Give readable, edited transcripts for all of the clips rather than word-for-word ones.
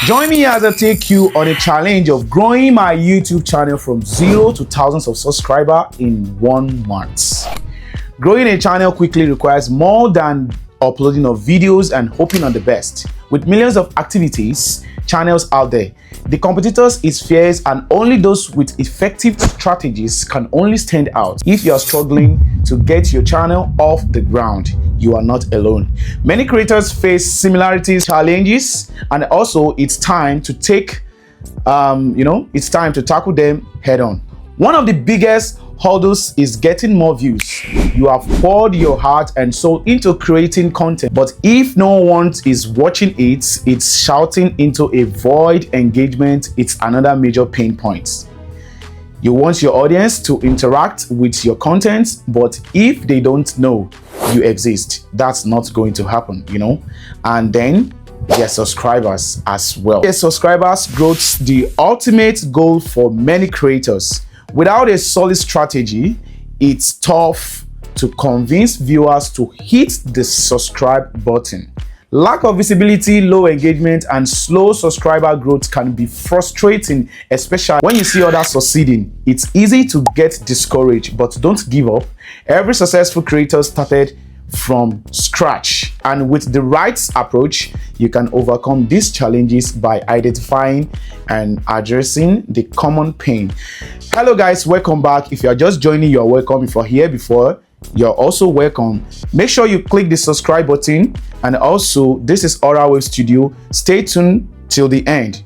Join me as I take you on a challenge of growing my YouTube channel from 0 to thousands of subscribers in 1 month. Growing a channel quickly requires more than uploading of videos and hoping on the best. With millions of activities, channels out there, the competitors is fierce and only those with effective strategies can only stand out. If you are struggling to get your channel off the ground, you are not alone. Many creators face similarities, challenges, and also it's time to take, it's time to tackle them head on. One of the biggest hurdles is getting more views. You have poured your heart and soul into creating content, but if no one is watching it, it's shouting into a void. Engagement, it's another major pain point. You want your audience to interact with your content, but if they don't know you exist, that's not going to happen, and then their subscribers as well. Their subscribers growth, the ultimate goal for many creators. Without a solid strategy, it's tough to convince viewers to hit the subscribe button. Lack of visibility, low engagement, and slow subscriber growth can be frustrating, especially when you see others succeeding. It's easy to get discouraged, but don't give up. Every successful creator started from scratch, and with the right approach, you can overcome these challenges by identifying and addressing the common pain. Hello guys, welcome back. If you are just joining, you're welcome. If you're here before, you're also welcome. Make sure you click the subscribe button, and also this is Aura Wave Studio. Stay tuned till the end.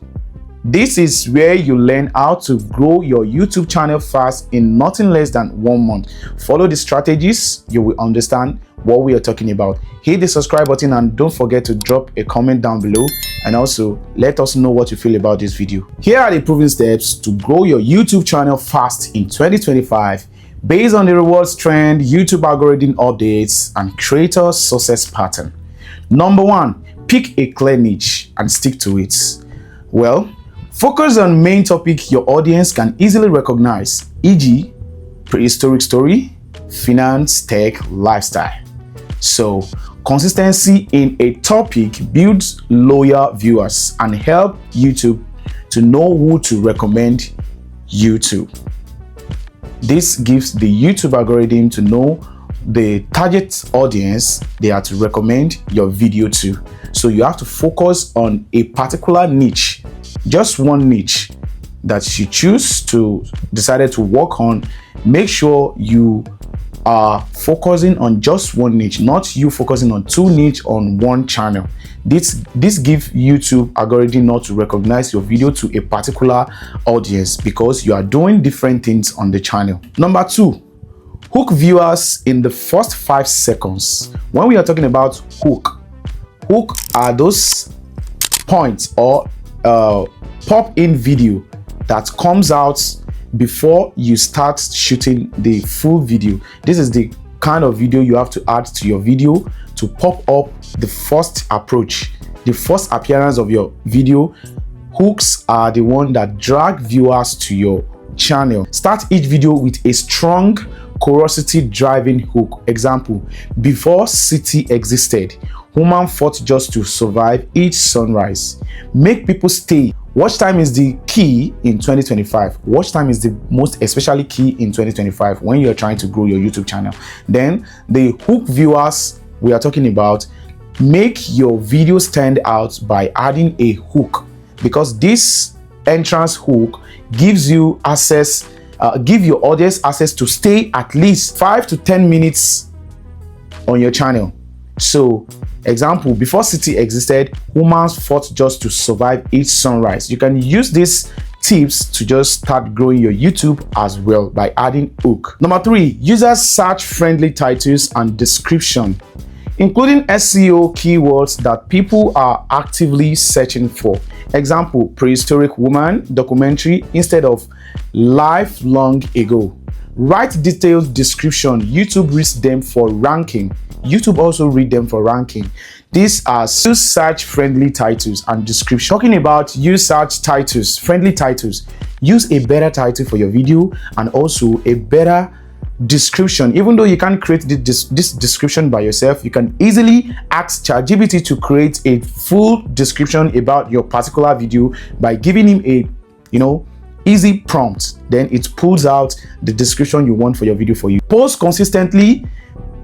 This is where you learn how to grow your YouTube channel fast in nothing less than 1 month. Follow the strategies, you will understand what we are talking about. Hit the subscribe button and don't forget to drop a comment down below, and also let us know what you feel about this video. Here are the proven steps to grow your YouTube channel fast in 2025 based on the rewards trend, YouTube algorithm updates, and creator success pattern. Number 1, pick a clear niche and stick to it. Well, focus on main topic your audience can easily recognize, e.g., prehistoric story, finance, tech, lifestyle. So, consistency in a topic builds loyal viewers and help YouTube to know who to recommend you to. This gives the YouTube algorithm to know the target audience they are to recommend your video to. So you have to focus on a particular niche, just one niche that you choose to decided to work on. Make sure you are focusing on just one niche, not you focusing on 2 niche on one channel. This gives YouTube algorithm not to recognize your video to a particular audience because you are doing different things on the channel. Number 2, hook viewers in the first 5 seconds. When we are talking about hook are those points or pop-in video that comes out before you start shooting the full video. This is the kind of video you have to add to your video to pop up the first approach, the first appearance of your video. Hooks are the one that drag viewers to your channel. Start each video with a strong curiosity driving hook. Example, before city existed, woman fought just to survive each sunrise. Make people stay. Watch time is the key in 2025. Watch time is the most especially key in 2025 when you're trying to grow your YouTube channel. Then the hook viewers we are talking about, make your video stand out by adding a hook, because this entrance hook gives you access, give your audience access to stay at least 5 to 10 minutes on your channel. So, example, before city existed, women fought just to survive each sunrise. You can use these tips to just start growing your YouTube as well by adding hook. Number 3, users search friendly titles and description, including SEO keywords that people are actively searching for. Example, prehistoric woman documentary instead of life long ago. Write detailed description. YouTube reads them for ranking. YouTube also read them for ranking. These are use search friendly titles and description. Talking about use search titles, friendly titles, use a better title for your video and also a better description. Even though you can't create this description by yourself, you can easily ask ChatGPT to create a full description about your particular video by giving him a easy prompt. Then it pulls out the description you want for your video for you. Post consistently.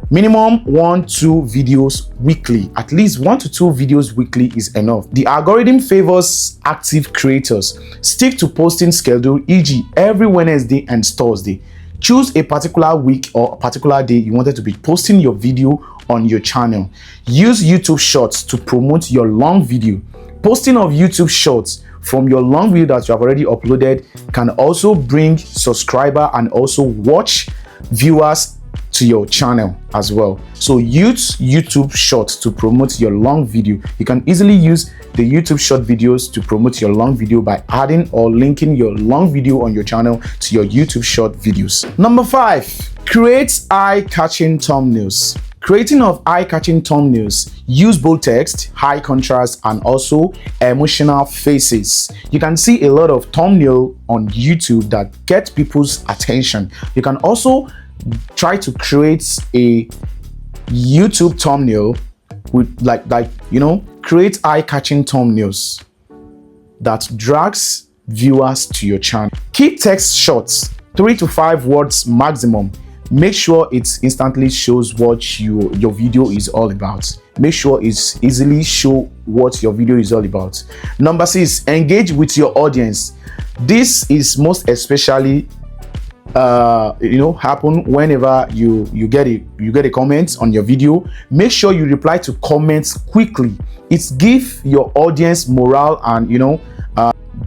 Minimum 1-2 videos weekly. At least 1 to 2 videos weekly is enough. The algorithm favors active creators. Stick to posting schedule, e.g. every Wednesday and Thursday. Choose a particular week or a particular day you wanted to be posting your video on your channel. Use YouTube Shorts to promote your long video. Posting of YouTube Shorts from your long video that you have already uploaded can also bring subscriber and also watch viewers to your channel as well. So use YouTube Shorts to promote your long video. You can easily use the YouTube short videos to promote your long video by adding or linking your long video on your channel to your YouTube short videos. Number 5, create eye-catching thumbnails. Creating of eye-catching thumbnails, use bold text, high contrast, and also emotional faces. You can see a lot of thumbnail on YouTube that get people's attention. You can also try to create a YouTube thumbnail with create eye-catching thumbnails that drags viewers to your channel. Keep text short, 3 to 5 words maximum. Make sure it instantly shows what your video is all about. Make sure it's easily show what your video is all about. Number 6, engage with your audience. This is most especially happen whenever you get a comment on your video. Make sure you reply to comments quickly. It gives your audience morale and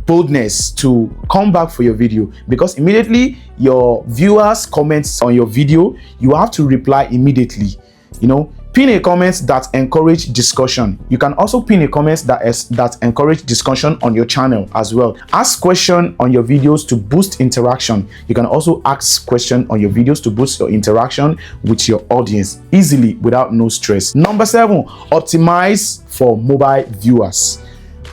boldness to come back for your video, because immediately your viewers comments on your video, you have to reply immediately. Pin a comment that encourage discussion. You can also pin a comment that encourage discussion on your channel as well. Ask question on your videos to boost interaction. You can also ask question on your videos to boost your interaction with your audience easily without no stress. Number 7, optimize for mobile viewers.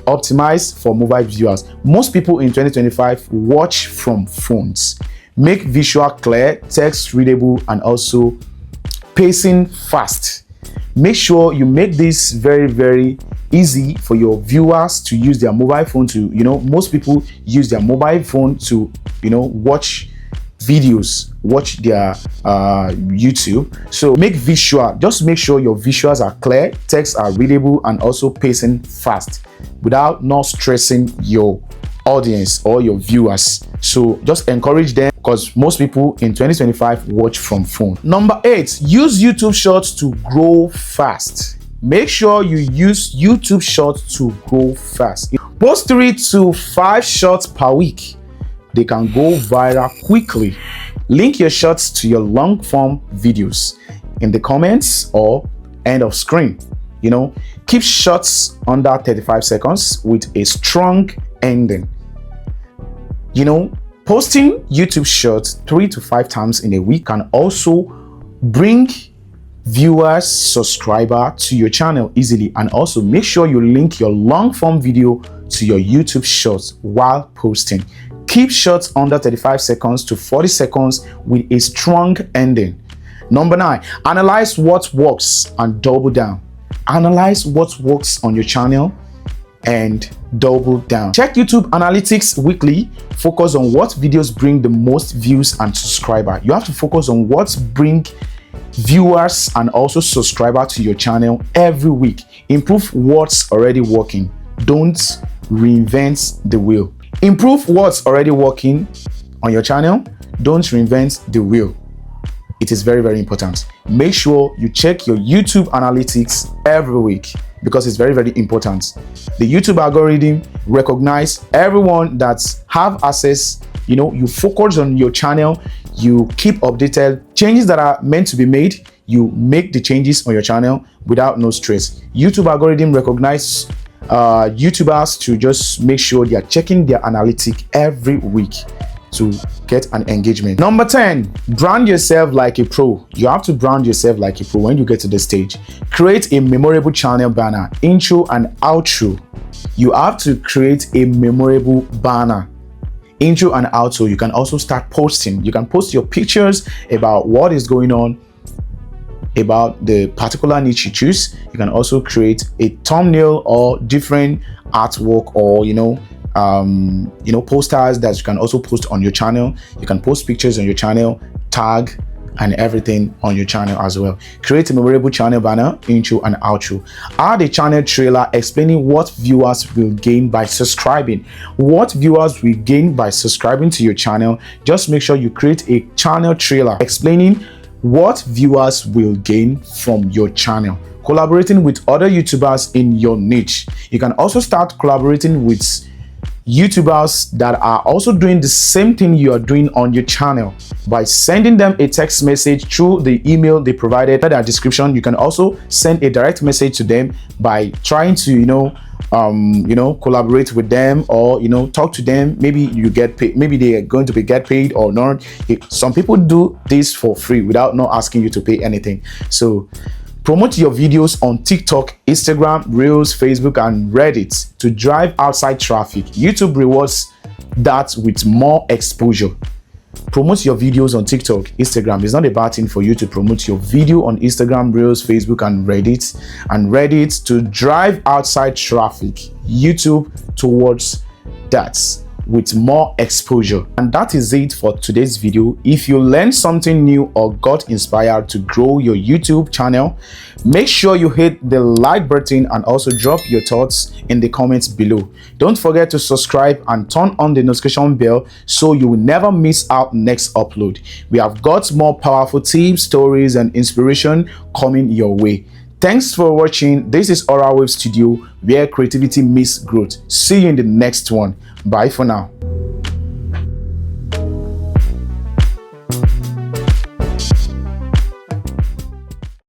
Optimize for mobile viewers. Most people in 2025 watch from phones. Make visual clear, text readable, and also pacing fast. Make sure you make this very, very easy for your viewers to use their mobile phone to, most people use their mobile phone to, watch videos, watch their YouTube. So just make sure your visuals are clear, texts are readable, and also pacing fast without not stressing your audience or your viewers. So just encourage them, because most people in 2025 watch from phone. Number 8, use YouTube Shorts to grow fast. Make sure you use YouTube Shorts to grow fast. Post 3 to 5 shorts per week. They can go viral quickly. Link your shorts to your long form videos in the comments or end of screen. Keep shorts under 35 seconds with a strong ending. Posting YouTube Shorts 3 to 5 times in a week can also bring viewers, subscriber to your channel easily. And also make sure you link your long form video to your YouTube Shorts while posting. Keep shorts under 35 seconds to 40 seconds with a strong ending. Number 9, analyze what works and double down. Analyze what works on your channel and double down. Check YouTube analytics weekly. Focus on what videos bring the most views and subscriber. You have to focus on what bring viewers and also subscriber to your channel every week. Improve what's already working. Don't reinvent the wheel. Improve what's already working on your channel. Don't reinvent the wheel. It is very, very important. Make sure you check your YouTube analytics every week, because it's very, very important. The YouTube algorithm recognize everyone that have access. You focus on your channel, you keep updated. Changes that are meant to be made, you make the changes on your channel without no stress. YouTube algorithm recognize YouTubers to just make sure they are checking their analytics every week to get an engagement. Number 10, brand yourself like a pro. You have to brand yourself like a pro when you get to the stage. Create a memorable channel banner, intro and outro. You have to create a memorable banner, intro and outro, you can also start posting. You can post your pictures about what is going on, about the particular niche you choose. You can also create a thumbnail or different artwork, or posters that you can also post on your channel. You can post pictures on your channel, tag and everything on your channel as well. Create a memorable channel banner, intro and outro. Add a channel trailer explaining what viewers will gain by subscribing. What viewers will gain by subscribing to your channel. Just make sure you create a channel trailer explaining what viewers will gain from your channel. Collaborating with other YouTubers in your niche. You can also start collaborating with YouTubers that are also doing the same thing you are doing on your channel by sending them a text message through the email they provided in their description. You can also send a direct message to them by trying to collaborate with them, or talk to them. Maybe you get paid, maybe they are going to get paid or not. Some people do this for free without not asking you to pay anything. So promote your videos on TikTok, Instagram, Reels, Facebook, and Reddit to drive outside traffic. YouTube rewards that with more exposure. Promote your videos on TikTok, Instagram. It's not a bad thing for you to promote your video on Instagram, Reels, Facebook, and Reddit to drive outside traffic. YouTube towards that with more exposure. And that is it for today's video. If you learned something new or got inspired to grow your YouTube channel, make sure you hit the like button and also drop your thoughts in the comments below. Don't forget to subscribe and turn on the notification bell so you will never miss out next upload. We have got more powerful tips, stories, and inspiration coming your way. Thanks for watching. This is Aura Wave Studio, where creativity meets growth. See you in the next one. Bye for now.